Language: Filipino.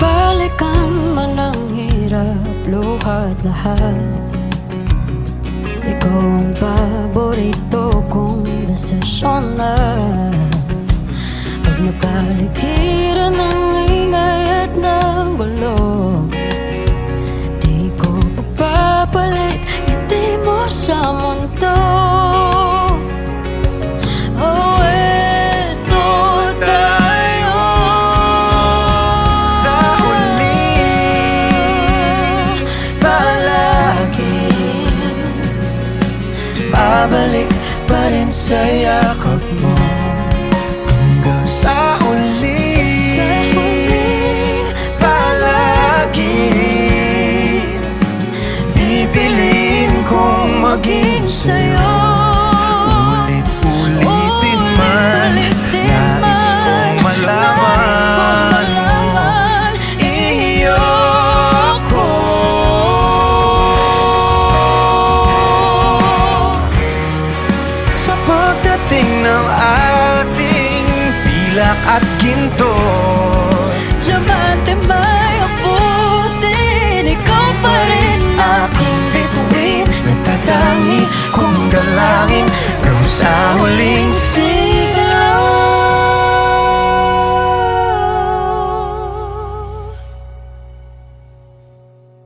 Balikan man ang hirap, luha't lahat. Ikaw ang paborito kong desisyon na pag napaligiran ng ingay at ng gulo, di ko papapalit ngiti mo sa mundo. Oh, eto tayo sa uli, palagi babalik pa rin sa yakap mo. Hanggang sa uli, palagi pipiliin kong maging sa'yo. Ulit-ulitin man, nais kong malaman iyo ko. Sa pagdating ng ating pilak at ginto,